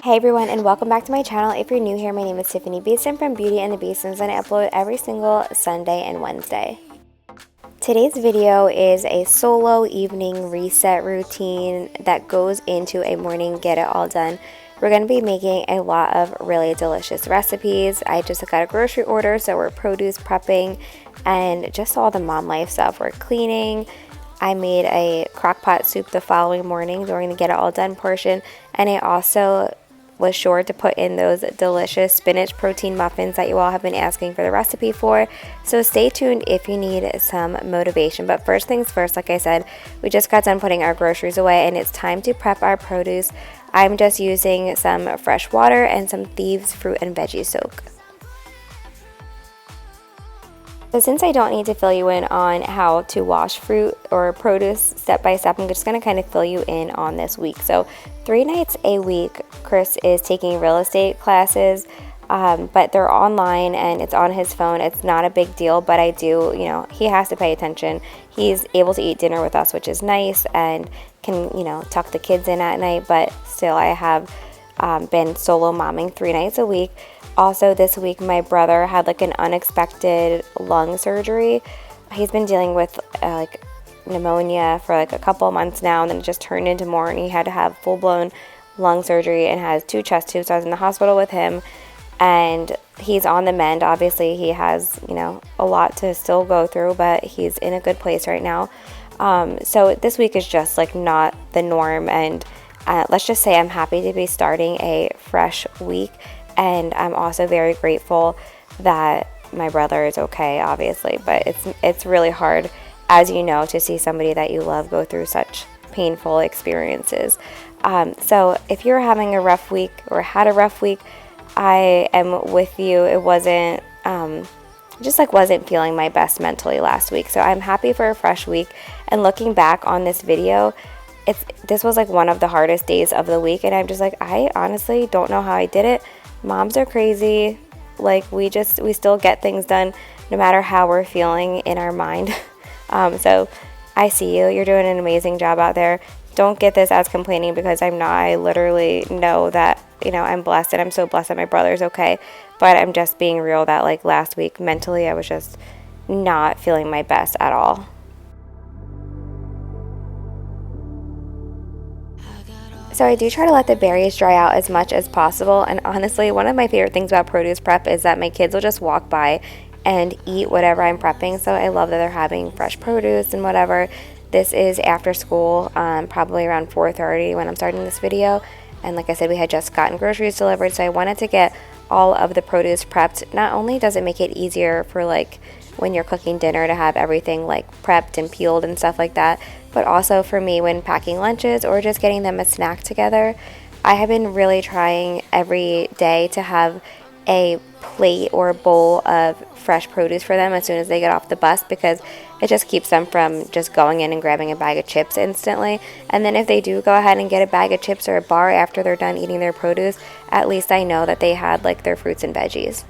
Hey everyone, and welcome back to my channel. If you're new here, my name is Tiffani Beaston from Beauty and the Beastons, and I upload every single Sunday and Wednesday. Today's video is a solo evening reset routine that goes into a morning get it all done. We're going to be making a lot of really delicious recipes. I just got a grocery order, so we're produce prepping and just all the mom life stuff. We're cleaning. I made a crockpot soup the following morning during the get it all done portion, and I also was sure to put in those delicious spinach protein muffins that you all have been asking for the recipe for. So stay tuned if you need some motivation. But first things first, like I said, we just got done putting our groceries away and it's time to prep our produce. I'm just using some fresh water and some Thieves fruit and veggie soak. So since I don't need to fill you in on how to wash fruit or produce step by step, I'm just going to kind of fill you in on this week. So 3 nights a week, Chris is taking real estate classes, but they're online and it's on his phone. It's not a big deal, but I do, he has to pay attention. He's able to eat dinner with us, which is nice, and can, tuck the kids in at night, but still I have been solo momming 3 nights a week. Also this week, my brother had like an unexpected lung surgery. He's been dealing with like pneumonia for like a couple of months now, and then it just turned into more, and he had to have full-blown lung surgery and has 2 chest tubes. So I was in the hospital with him, and he's on the mend. Obviously, he has, a lot to still go through, but he's in a good place right now. So this week is just like not the norm, and let's just say I'm happy to be starting a fresh week. And I'm also very grateful that my brother is okay, obviously. But it's really hard, as you know, to see somebody that you love go through such painful experiences. So if you're having a rough week or had a rough week, I am with you. It wasn't, wasn't feeling my best mentally last week. So I'm happy for a fresh week. And looking back on this video, this was like one of the hardest days of the week. And I'm just like, I honestly don't know how I did it. Moms are crazy. Like we still get things done no matter how we're feeling in our mind. So I see you. You're doing an amazing job out there. Don't get this as complaining, because I'm not. I literally know that, I'm blessed, and I'm so blessed that my brother's okay. But I'm just being real that like last week mentally I was just not feeling my best at all. So I do try to let the berries dry out as much as possible, and honestly, one of my favorite things about produce prep is that my kids will just walk by and eat whatever I'm prepping. So I love that they're having fresh produce and whatever. This is after school, probably around 4:30 when I'm starting this video, and like I said, we had just gotten groceries delivered, so I wanted to get all of the produce prepped. Not only does it make it easier for like when you're cooking dinner to have everything like prepped and peeled and stuff like that, but also for me when packing lunches or just getting them a snack together. I have been really trying every day to have a plate or a bowl of fresh produce for them as soon as they get off the bus, because it just keeps them from just going in and grabbing a bag of chips instantly. And then if they do go ahead and get a bag of chips or a bar after they're done eating their produce, at least I know that they had like their fruits and veggies.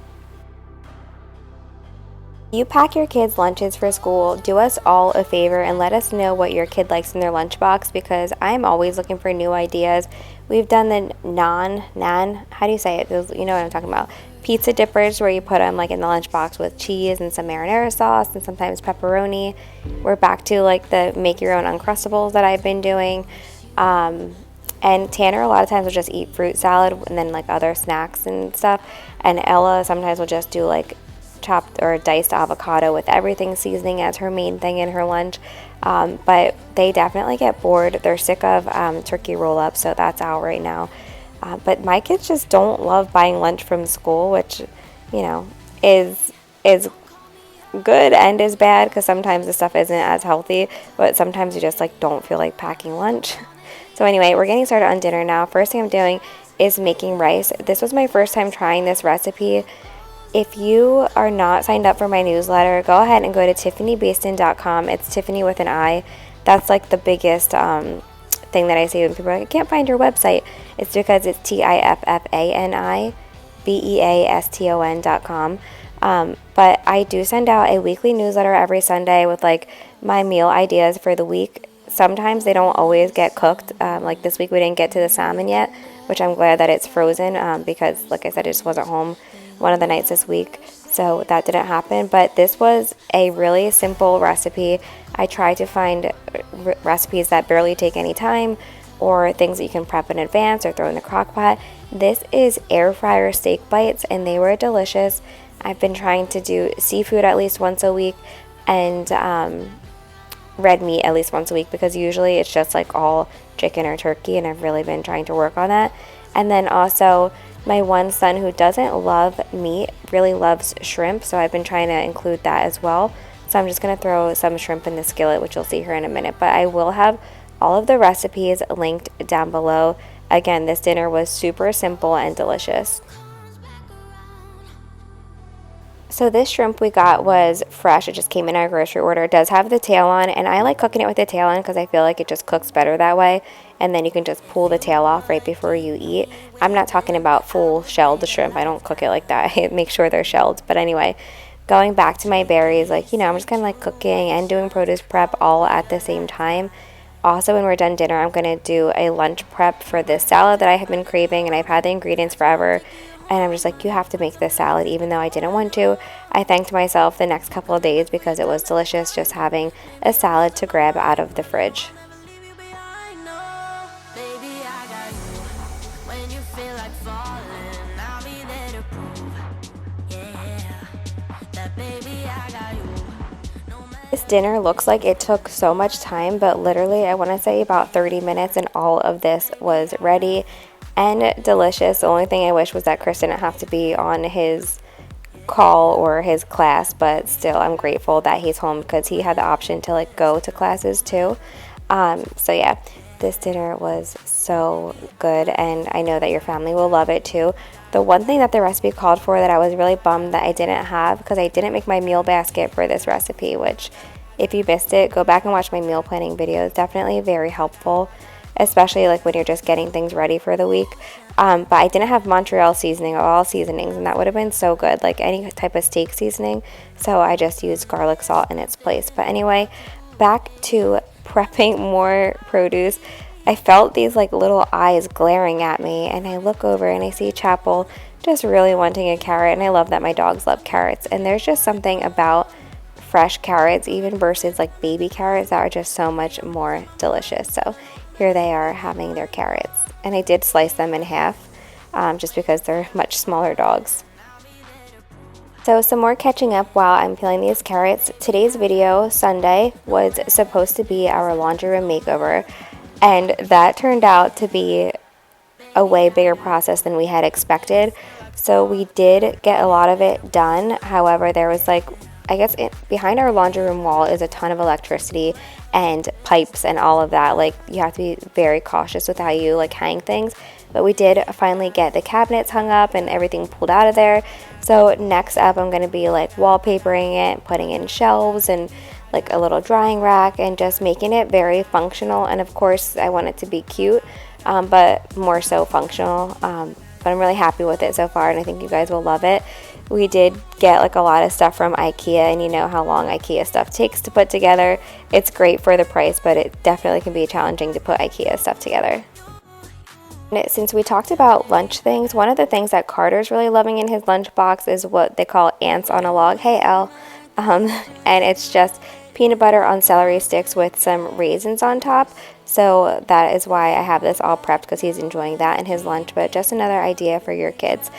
You pack your kids' lunches for school, do us all a favor and let us know what your kid likes in their lunchbox, because I'm always looking for new ideas. We've done the naan, how do you say it? You know what I'm talking about. Pizza dippers where you put them like in the lunchbox with cheese and some marinara sauce and sometimes pepperoni. We're back to like the make your own Uncrustables that I've been doing. And Tanner a lot of times will just eat fruit salad and then like other snacks and stuff. And Ella sometimes will just do like chopped or diced avocado with everything seasoning as her main thing in her lunch. But they definitely get bored. They're sick of turkey roll-ups, so that's out right now. But my kids just don't love buying lunch from school, which, is good and is bad, because sometimes the stuff isn't as healthy, but sometimes you just like don't feel like packing lunch. So anyway, we're getting started on dinner now. First thing I'm doing is making rice. This was my first time trying this recipe. If you are not signed up for my newsletter, go ahead and go to tiffanibeaston.com. It's Tiffani with an I. That's like the biggest thing that I see when people are like, I can't find your website. It's because it's TIFFANIBEASTON.com. But I do send out a weekly newsletter every Sunday with like my meal ideas for the week. sometimes they don't always get cooked. Like this week we didn't get to the salmon yet, which I'm glad that it's frozen because, like I said, I just wasn't home one of the nights this week, so that didn't happen. But this was a really simple recipe. I try to find recipes that barely take any time, or things that you can prep in advance or throw in the crock pot. This is air fryer steak bites, and they were delicious. I've been trying to do seafood at least once a week, and red meat at least once a week, because usually it's just like all chicken or turkey, and I've really been trying to work on that. And then also, my one son who doesn't love meat really loves shrimp, so I've been trying to include that as well. So I'm just going to throw some shrimp in the skillet, which you'll see here in a minute. But I will have all of the recipes linked down below. Again, this dinner was super simple and delicious. So this shrimp we got was fresh. It just came in our grocery order. It does have the tail on, and I like cooking it with the tail on because I feel like it just cooks better that way. And then you can just pull the tail off right before you eat. I'm not talking about full shelled shrimp. I don't cook it like that. I make sure they're shelled. But anyway, going back to my berries, like, I'm just kind of like cooking and doing produce prep all at the same time. Also, when we're done dinner, I'm going to do a lunch prep for this salad that I have been craving, and I've had the ingredients forever. And I'm just like, you have to make this salad, even though I didn't want to. I thanked myself the next couple of days because it was delicious just having a salad to grab out of the fridge. This dinner looks like it took so much time, but literally I want to say about 30 minutes and all of this was ready and delicious. The only thing I wish was that Chris didn't have to be on his call or his class, but still I'm grateful that he's home because he had the option to like go to classes too. So yeah, this dinner was so good, and I know that your family will love it too. The one thing that the recipe called for that I was really bummed that I didn't have, because I didn't make my meal basket for this recipe, which if you missed it, go back and watch my meal planning videos. Definitely very helpful, especially like when you're just getting things ready for the week. But I didn't have Montreal seasoning or all seasonings, and that would have been so good, like any type of steak seasoning. So I just used garlic salt in its place. But anyway, back to prepping more produce. I felt these like little eyes glaring at me, and I look over and I see Chapel just really wanting a carrot, and I love that my dogs love carrots, and there's just something about fresh carrots even versus like baby carrots that are just so much more delicious. So here they are having their carrots, and I did slice them in half just because they're much smaller dogs. So some more catching up while I'm peeling these carrots. Today's video, Sunday, was supposed to be our laundry room makeover, and that turned out to be a way bigger process than we had expected. So we did get a lot of it done. However, there was like, I guess behind our laundry room wall is a ton of electricity and pipes and all of that. Like, you have to be very cautious with how you like hang things. But we did finally get the cabinets hung up and everything pulled out of there. So next up, I'm going to be like wallpapering it, putting in shelves and like a little drying rack, and just making it very functional. And of course, I want it to be cute, but more so functional. But I'm really happy with it so far, and I think you guys will love it. We did get like a lot of stuff from IKEA, and you know how long IKEA stuff takes to put together. It's great for the price, but it definitely can be challenging to put IKEA stuff together. Since we talked about lunch things, one of the things that Carter's really loving in his lunchbox is what they call ants on a log. Hey, Elle. And it's just peanut butter on celery sticks with some raisins on top. So that is why I have this all prepped, because he's enjoying that in his lunch. But just another idea for your kids.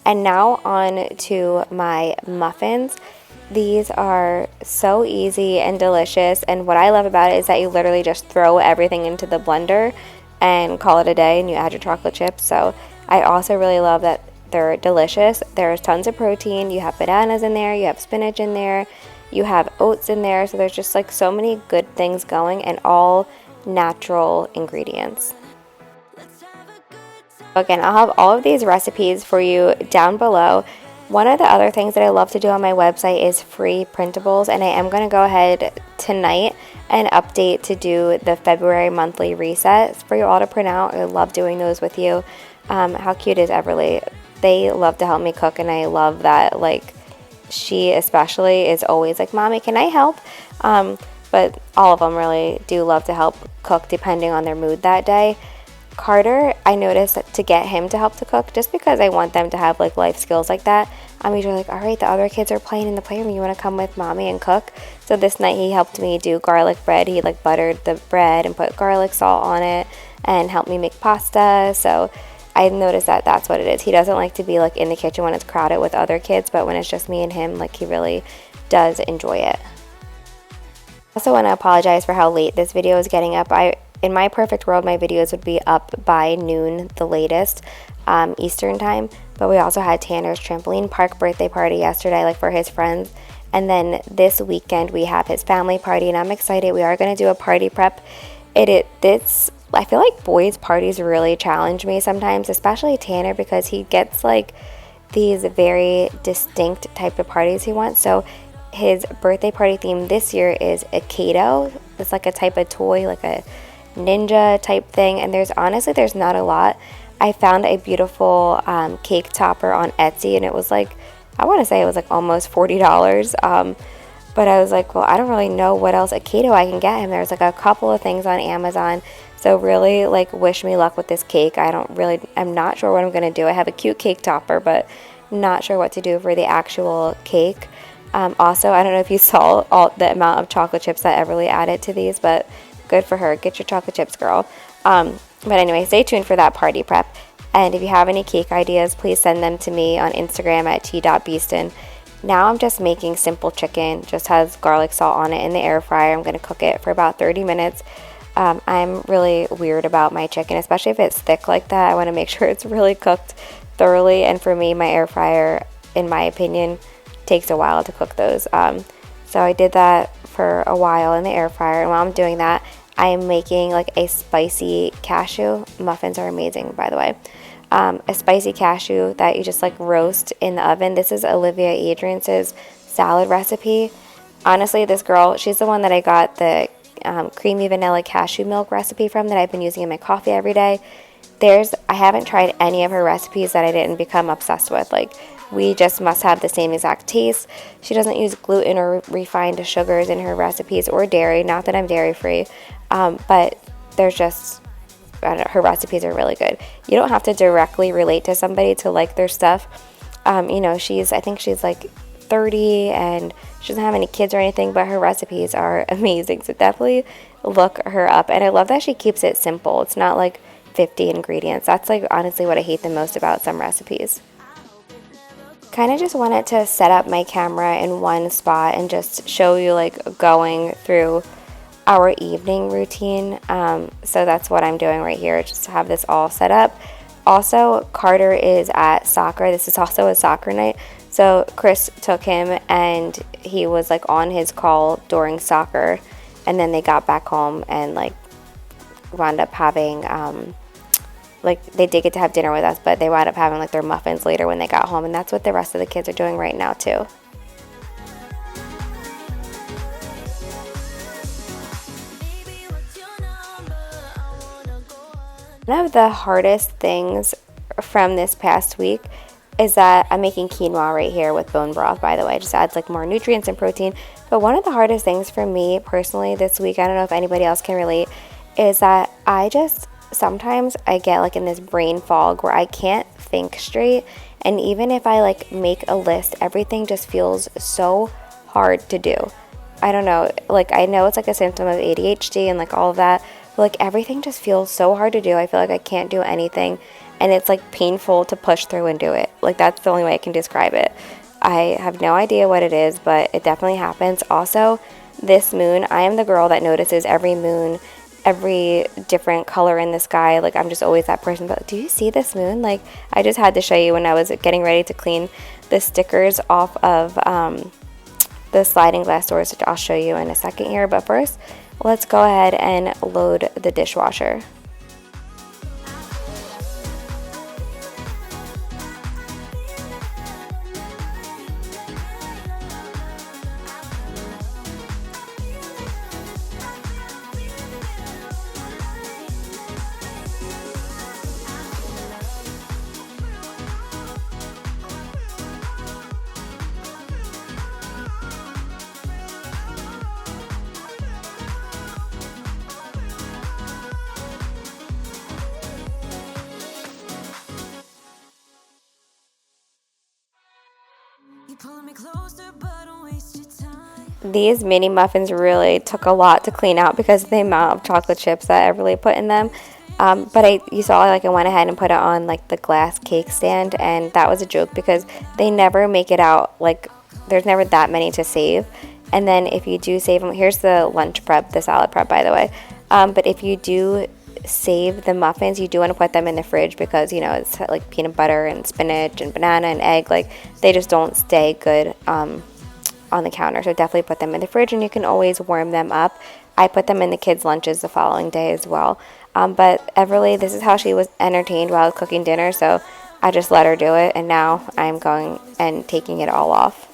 And now on to my muffins. These are so easy and delicious. And what I love about it is that you literally just throw everything into the blender and call it a day, and you add your chocolate chips. So I also really love that they're delicious. There's tons of protein. You have bananas in there, you have spinach in there, you have oats in there. So there's just like so many good things going, and all natural ingredients. Again, I'll have all of these recipes for you down below. One of the other things that I love to do on my website is free printables, and I am going to go ahead tonight and update to do the February monthly resets for you all to print out. I love doing those with you. How cute is Everly? They love to help me cook, and I love that, like, she especially is always like, Mommy, can I help? But but all of them really do love to help cook depending on their mood that day. Carter, I noticed that to get him to help to cook, just because I want them to have like life skills like that, I'm usually like, all right, the other kids are playing in the playroom, you want to come with mommy and cook? So this night he helped me do garlic bread. He like buttered the bread and put garlic salt on it and helped me make pasta. So I noticed that that's what it is. He doesn't like to be like in the kitchen when it's crowded with other kids, but when it's just me and him, like he really does enjoy it. I also want to apologize for how late this video is getting up. In my perfect world, my videos would be up by noon, the latest, Eastern time. But we also had Tanner's trampoline park birthday party yesterday, like for his friends. And then this weekend we have his family party, and I'm excited. We are going to do a party prep. I feel like boys' parties really challenge me sometimes, especially Tanner, because he gets like these very distinct type of parties he wants. So his birthday party theme this year is a Kato. It's like a type of toy, like a ninja type thing, and there's not a lot. I found a beautiful cake topper on Etsy, and it was like, I want to say it was like almost $40. But I was like, well, I don't really know what else a Kato I can get him. There's like a couple of things on Amazon. So really, like, wish me luck with this cake. I'm not sure what I'm going to do. I have a cute cake topper, but not sure what to do for the actual cake. Also, I don't know if you saw all the amount of chocolate chips that Everly added to these, but good for her. Get your chocolate chips, girl. But anyway, stay tuned for that party prep. And if you have any cake ideas, please send them to me on Instagram at t.beaston. Now I'm just making simple chicken. Just has garlic salt on it in the air fryer. I'm going to cook it for about 30 minutes. I'm really weird about my chicken, especially if it's thick like that. I want to make sure it's really cooked thoroughly. And for me, my air fryer, in my opinion, takes a while to cook those. So I did that for a while in the air fryer. And while I'm doing that, I am making like a spicy cashew. Muffins are amazing, by the way. A spicy cashew that you just like roast in the oven. This is Olivia Adrian's salad recipe. Honestly, this girl, she's the one that I got the creamy vanilla cashew milk recipe from, that I've been using in my coffee every day. I haven't tried any of her recipes that I didn't become obsessed with. Like, we just must have the same exact taste. She doesn't use gluten or refined sugars in her recipes, or dairy. Not that I'm dairy free, but there's just, I don't know, her recipes are really good. You don't have to directly relate to somebody to like their stuff. I think she's like 30 and she doesn't have any kids or anything, but her recipes are amazing. So definitely look her up. And I love that she keeps it simple. It's not like 50 ingredients. That's like honestly what I hate the most about some recipes. Kind of just wanted to set up my camera in one spot and just show you like going through our evening routine. So that's what I'm doing right here, just to have this all set up. Also, Carter is at soccer. This is also a soccer night. So Chris took him and he was like on his call during soccer, and then they got back home and like wound up having like they did get to have dinner with us, but they wound up having like their muffins later when they got home, and that's what the rest of the kids are doing right now too. One of the hardest things from this past week is that I'm making quinoa right here with bone broth, by the way. It just adds like more nutrients and protein. But one of the hardest things for me personally this week, I don't know if anybody else can relate, is that sometimes I get like in this brain fog where I can't think straight. And even if I like make a list, everything just feels so hard to do. I don't know, like I know it's like a symptom of ADHD and like all of that, but like everything just feels so hard to do. I feel like I can't do anything, and it's like painful to push through and do it. Like that's the only way I can describe it. I have no idea what it is, but it definitely happens. Also, this moon, I am the girl that notices every moon, every different color in the sky. Like I'm just always that person, but do you see this moon? Like I just had to show you when I was getting ready to clean the stickers off of the sliding glass doors, which I'll show you in a second here. But first, let's go ahead and load the dishwasher. These mini muffins really took a lot to clean out because of the amount of chocolate chips that I really put in them. But you saw, like, I went ahead and put it on like the glass cake stand, and that was a joke because they never make it out. Like, there's never that many to save. And then if you do save them, here's the lunch prep, the salad prep, by the way. But if you do save the muffins, you do want to put them in the fridge because, you know, it's like peanut butter and spinach and banana and egg. Like, they just don't stay good on the counter. So definitely put them in the fridge, and you can always warm them up. I put them in the kids' lunches the following day as well. But Everly, this is how she was entertained while I was cooking dinner, so I just let her do it, and now I'm going and taking it all off.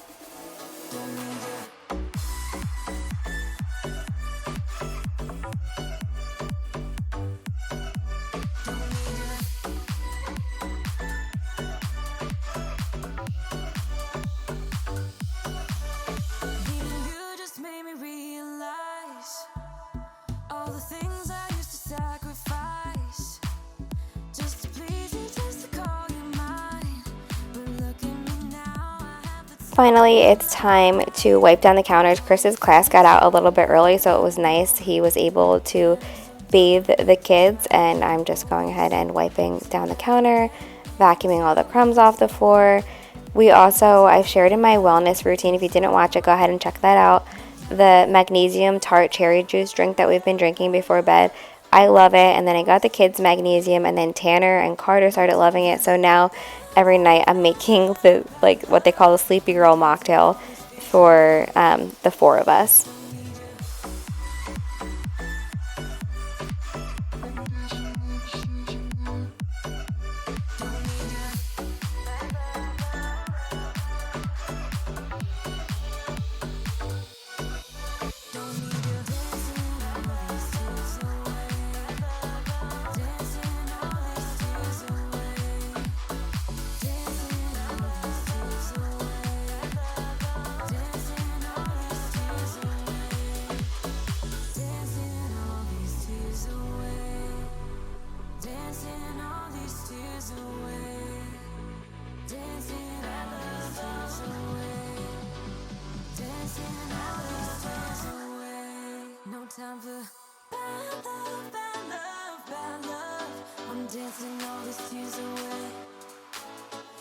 Finally, it's time to wipe down the counters. Chris's class got out a little bit early, so it was nice. He was able to bathe the kids, and I'm just going ahead and wiping down the counter, vacuuming all the crumbs off the floor. I've shared in my wellness routine. If you didn't watch it, go ahead and check that out. The magnesium tart cherry juice drink that we've been drinking before bed. I love it. And then I got the kids magnesium, and then Tanner and Carter started loving it. So now every night I'm making the, like, what they call the Sleepy Girl mocktail for the four of us. Time for bad love, bad love, bad love. I'm dancing all these tears away.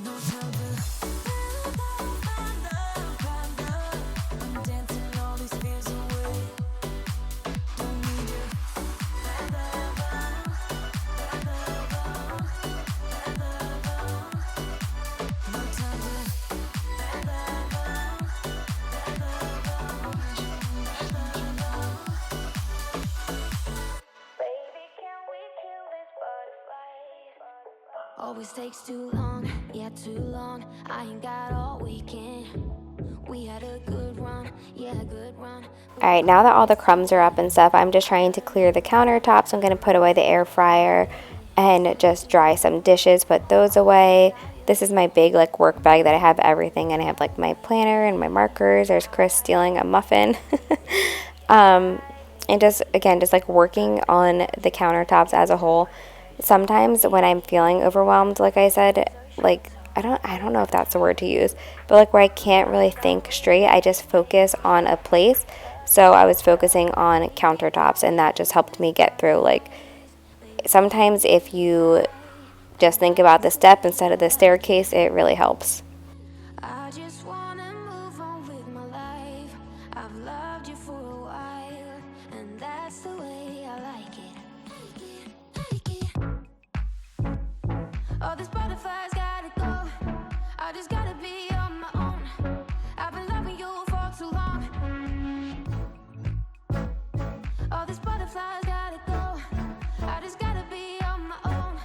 No time for bad love, bad love, bad love. I'm dancing all these fears away. Don't need you. Bad love, bad love, bad love. No time for bad love, bad love. Always takes too long, yeah, too long. I ain't got all weekend. We had a good run, yeah, good run. Alright, now that all the crumbs are up and stuff, I'm just trying to clear the countertops. I'm going to put away the air fryer and just dry some dishes, put those away. This is my big, like, work bag that I have everything, and I have, like, my planner and my markers. There's Chris stealing a muffin. And just, again, just like working on the countertops as a whole. Sometimes when I'm feeling overwhelmed, like I said, like, I don't know if that's the word to use, but like where I can't really think straight, I just focus on a place. So I was focusing on countertops, and that just helped me get through. Like, sometimes if you just think about the step instead of the staircase, it really helps. I just wanna move on with my life. I've loved you for a while, and that's the way I like it. All these butterflies gotta go. I just gotta be on my own. I've been loving you for too long. All these butterflies gotta go. I just gotta be on my own.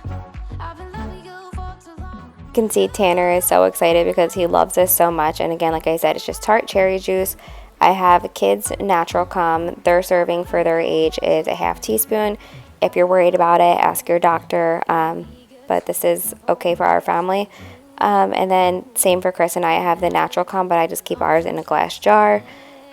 I've been loving you for too long. You can see Tanner is so excited because he loves this so much. And again, like I said, it's just tart cherry juice. I have Kids Natural Calm. Their serving for their age is a half teaspoon. If you're worried about it, ask your doctor. But this is okay for our family. And then same for Chris and I have the Natural Calm, but I just keep ours in a glass jar.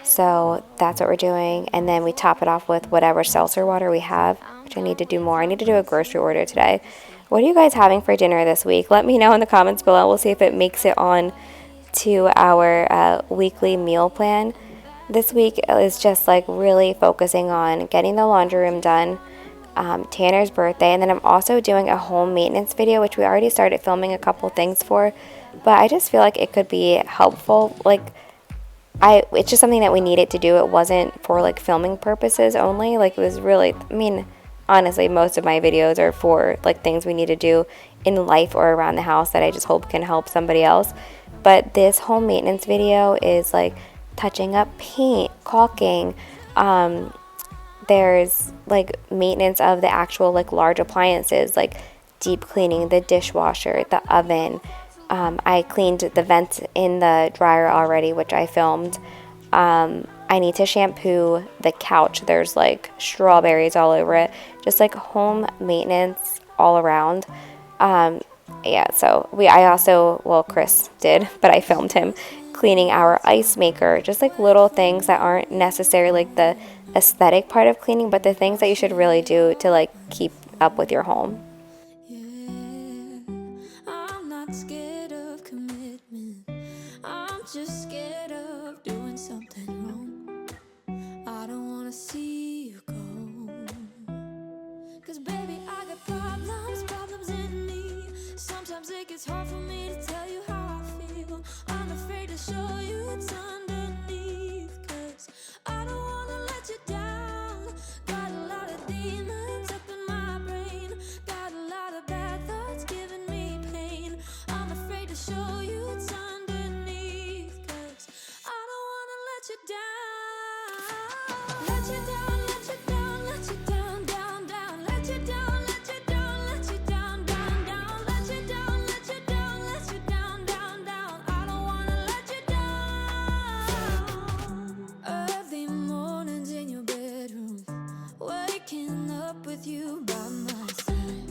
So that's what we're doing. And then we top it off with whatever seltzer water we have, which I need to do more. I need to do a grocery order today. What are you guys having for dinner this week? Let me know in the comments below. We'll see if it makes it on to our weekly meal plan. This week is just like really focusing on getting the laundry room done, Tanner's birthday, and then I'm also doing a home maintenance video, which we already started filming a couple things for, but I just feel like it could be helpful. Like, it's just something that we needed to do. It wasn't for like filming purposes only. Like, it was really, I mean, honestly, most of my videos are for like things we need to do in life or around the house that I just hope can help somebody else. But this home maintenance video is like touching up paint, caulking, there's like maintenance of the actual like large appliances, like deep cleaning the dishwasher, the oven. I cleaned the vents in the dryer already, which I filmed. I need to shampoo the couch. There's like strawberries all over it. Just like home maintenance all around. Yeah, so Chris did, but I filmed him cleaning our ice maker. Just like little things that aren't necessarily like the aesthetic part of cleaning, but the things that you should really do to like keep up with your home. I'm not scared of commitment. I'm just scared of doing something wrong. I don't wanna see you go. 'Cause baby, I got problems in me. Sometimes it gets hard for me to tell you how I feel. I'm afraid to show you what's underneath. 'Cause I don't wanna let you down. Got a lot of demons up in my brain. Got a lot of bad thoughts giving me pain. I'm afraid to show you what's underneath. 'Cause I don't wanna let you down. Let you down, let you down, let you down, down, down. Let you down, let you down, let you down, down, down. Let you down, let you down, let you down, down, down. I don't wanna let you down. Early mornings in your bedroom, waking up with you by my side,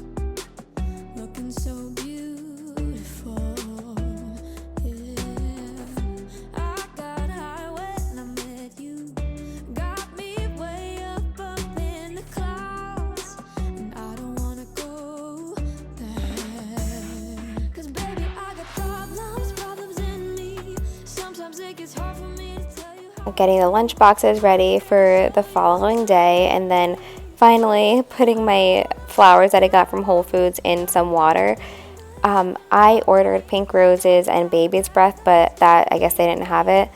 looking so beautiful. Yeah, I got high when I met you, got me way up in the clouds, and I don't wanna go there. 'Cause baby, I got problems in me. Sometimes it gets hard for me to tell you how. Getting the lunch boxes ready for the following day, and then finally putting my flowers that I got from Whole Foods in some water. I ordered pink roses and baby's breath, but that, I guess they didn't have it.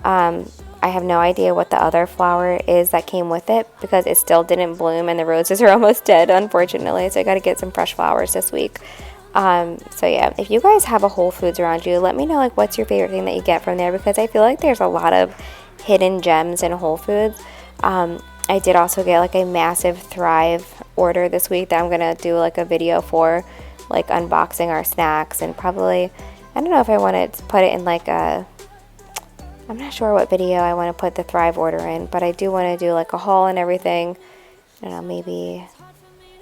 I have no idea what the other flower is that came with it because it still didn't bloom and the roses are almost dead, unfortunately. So I got to get some fresh flowers this week. So yeah, if you guys have a Whole Foods around you, let me know like what's your favorite thing that you get from there, because I feel like there's a lot of hidden gems in Whole Foods. I did also get like a massive Thrive order this week that I'm gonna do like a video for, like unboxing our snacks, and probably, I don't know if I want to put it in like a, I'm not sure what video I want to put the Thrive order in, but I do want to do like a haul and everything. I don't know, maybe,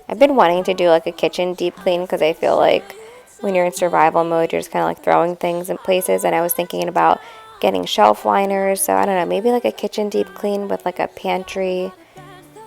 I've been wanting to do like a kitchen deep clean because I feel like when you're in survival mode, you're just kind of like throwing things in places, and I was thinking about getting shelf liners, so I don't know, maybe like a kitchen deep clean with like a pantry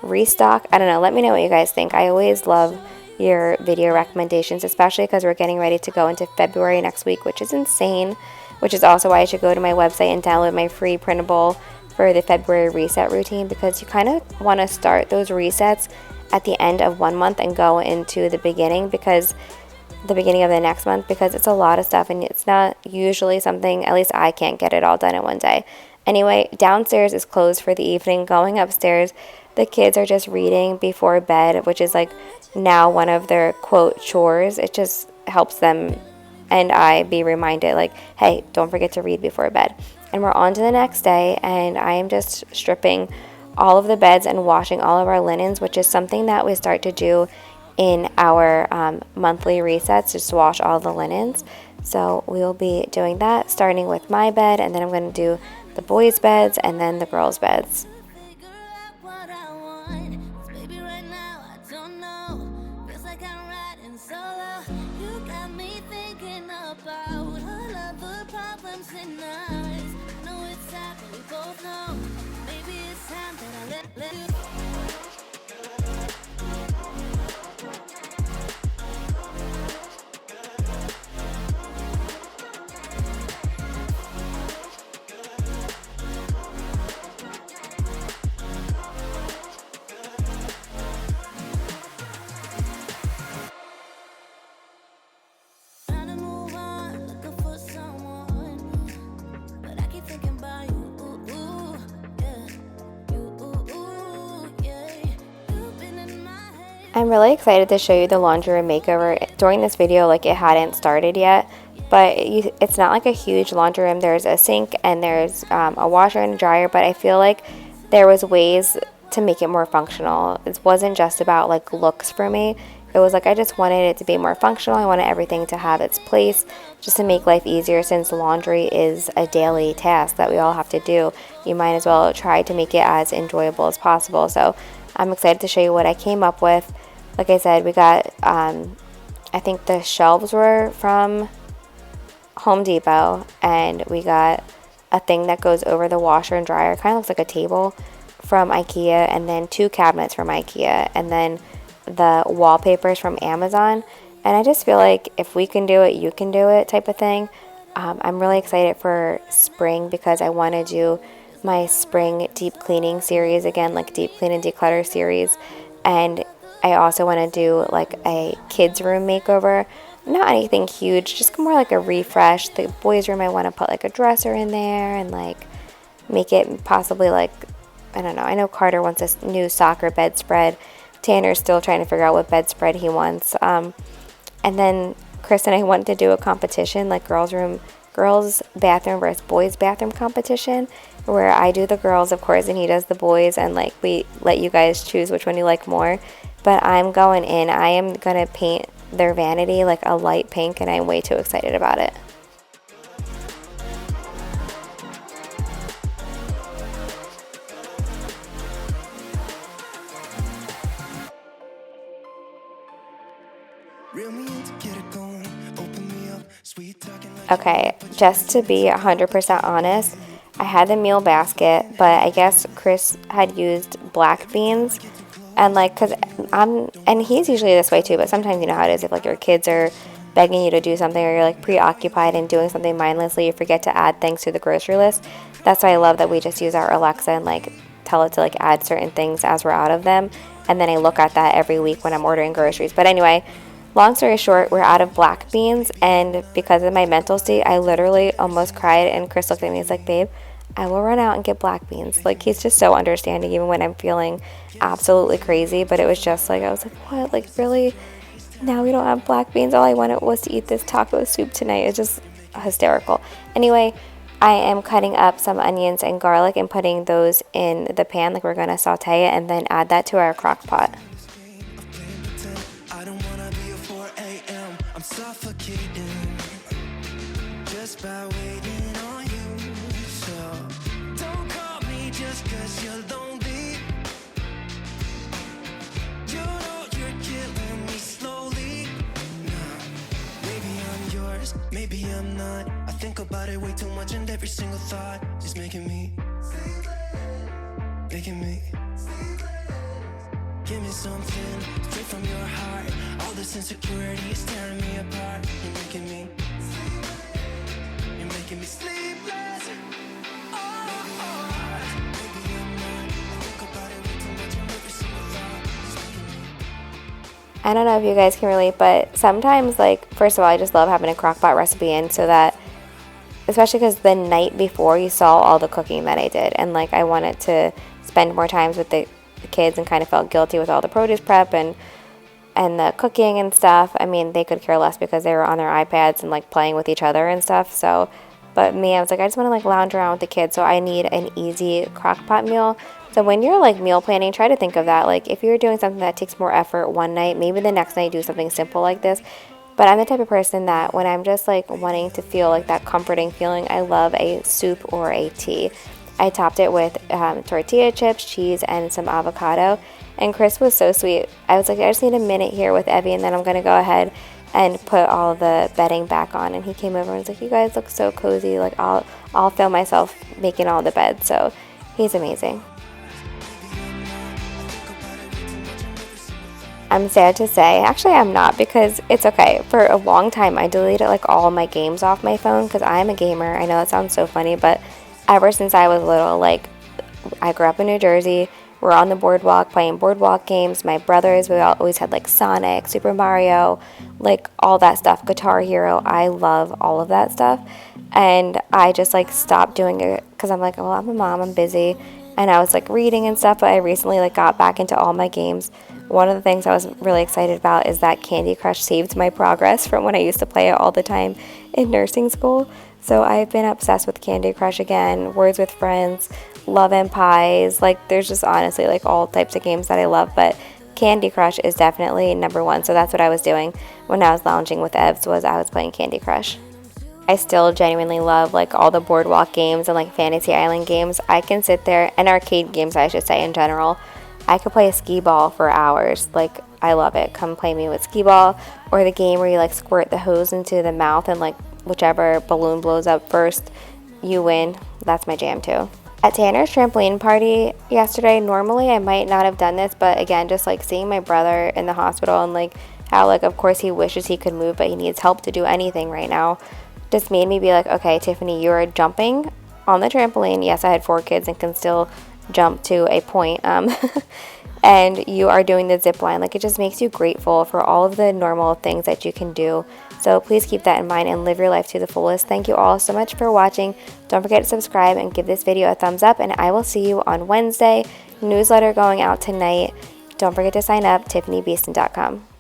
restock. I don't know, let me know what you guys think. I always love your video recommendations, especially because we're getting ready to go into February next week, which is insane, which is also why you should go to my website and download my free printable for the February reset routine, because you kind of want to start those resets at the end of one month and go into the beginning of the next month, because it's a lot of stuff and it's not usually something, at least I can't get it all done in one day. Anyway, downstairs is closed for the evening. Going upstairs, the kids are just reading before bed, which is like now one of their quote chores. It just helps them and I be reminded like, hey, don't forget to read before bed. And we're on to the next day, and I am just stripping all of the beds and washing all of our linens, which is something that we start to do in our monthly resets, just to wash all the linens. So we will be doing that, starting with my bed, and then I'm going to do the boys' beds and then the girls' beds. I'm really excited to show you the laundry room makeover. During this video, like, it hadn't started yet, but it's not like a huge laundry room. There's a sink and there's a washer and a dryer, but I feel like there was ways to make it more functional. It wasn't just about like looks for me. It was like I just wanted it to be more functional. I wanted everything to have its place just to make life easier, since laundry is a daily task that we all have to do. You might as well try to make it as enjoyable as possible. So I'm excited to show you what I came up with. Like I said, we got, I think the shelves were from Home Depot, and we got a thing that goes over the washer and dryer. It kind of looks like a table from IKEA, and then 2 cabinets from IKEA, and then the wallpapers from Amazon. And I just feel like if we can do it, you can do it type of thing. I'm really excited for spring because I want to do my spring deep cleaning series again, like deep clean and declutter series. And I also want to do like a kids room makeover. Not anything huge, just more like a refresh. The boys room, I want to put like a dresser in there and like make it possibly like, I don't know. I know Carter wants a new soccer bedspread. Tanner's still trying to figure out what bedspread he wants. And then Chris and I wanted to do a competition, like girls bathroom versus boys bathroom competition, where I do the girls, of course, and he does the boys, and like we let you guys choose which one you like more. But I'm going in. I am going to paint their vanity like a light pink, and I'm way too excited about it. Okay, just to be 100% honest, I had the meal basket, but I guess Chris had used black beans. And like, and he's usually this way too, but sometimes you know how it is. If like your kids are begging you to do something, or you're like preoccupied and doing something mindlessly, you forget to add things to the grocery list. That's why I love that we just use our Alexa and like tell it to like add certain things as we're out of them. And then I look at that every week when I'm ordering groceries. But anyway, long story short, we're out of black beans, and because of my mental state, I literally almost cried, and Chris looked at me, he's like, babe, I will run out and get black beans. Like, he's just so understanding even when I'm feeling absolutely crazy. But it was just like, I was like, what? Like, really? Now we don't have black beans? All I wanted was to eat this taco soup tonight. It's just hysterical. Anyway, I am cutting up some onions and garlic and putting those in the pan. Like, we're going to saute it and then add that to our crock pot. Just by waiting on you, so don't call me just 'cause you're lonely. You know you're killing me slowly. No, maybe I'm yours, maybe I'm not. I think about it way too much, and every single thought is making me. Give me something straight from your heart. All this insecurity is tearing me apart. You're making me. Making me sleepless. I don't know if you guys can relate, but sometimes, like, first of all, I just love having a Crockpot recipe in, so that, especially because the night before you saw all the cooking that I did, and like I wanted to spend more times with the kids and kind of felt guilty with all the produce prep and the cooking and stuff. I mean, they could care less because they were on their iPads and like playing with each other and stuff. So, but me, I was like, I just want to like lounge around with the kids, so I need an easy Crockpot meal. So when you're like meal planning, try to think of that. Like, if you're doing something that takes more effort one night, maybe the next night do something simple like this. But I'm the type of person that when I'm just like wanting to feel like that comforting feeling, I love a soup or a tea. I topped it with tortilla chips, cheese, and some avocado. And Chris was so sweet. I was like, I just need a minute here with Evie, and then I'm going to go ahead and put all the bedding back on. And he came over and was like, you guys look so cozy. Like, I'll film myself making all the beds. So he's amazing. I'm sad to say, actually I'm not, because it's okay. For a long time I deleted like all my games off my phone because I am a gamer. I know it sounds so funny, but ever since I was little, like, I grew up in New Jersey. We're on the boardwalk playing boardwalk games. My brothers, we always had like Sonic, Super Mario, like all that stuff, Guitar Hero. I love all of that stuff. And I just like stopped doing it because I'm like, well, I'm a mom, I'm busy. And I was like reading and stuff, but I recently like got back into all my games. One of the things I was really excited about is that Candy Crush saved my progress from when I used to play it all the time in nursing school. So I've been obsessed with Candy Crush again, Words with Friends, Love and Pies. Like, there's just honestly like all types of games that I love, but Candy Crush is definitely number one. So that's what I was doing when I was lounging with Evs, was I was playing Candy Crush. I still genuinely love like all the boardwalk games and like Fantasy Island games. I can sit there, and arcade games I should say in general. I could play a skee ball for hours. Like, I love it. Come play me with skee ball, or the game where you like squirt the hose into the mouth and like whichever balloon blows up first, you win. That's my jam too. At Tanner's trampoline party yesterday, normally I might not have done this, but again, just like seeing my brother in the hospital and like how like of course he wishes he could move, but he needs help to do anything right now, just made me be like, okay, Tiffany, you are jumping on the trampoline. Yes, I had 4 kids and can still jump to a point. And you are doing the zip line. Like, it just makes you grateful for all of the normal things that you can do. So please keep that in mind and live your life to the fullest. Thank you all so much for watching. Don't forget to subscribe and give this video a thumbs up, and I will see you on Wednesday. Newsletter going out tonight. Don't forget to sign up, tiffanibeaston.com.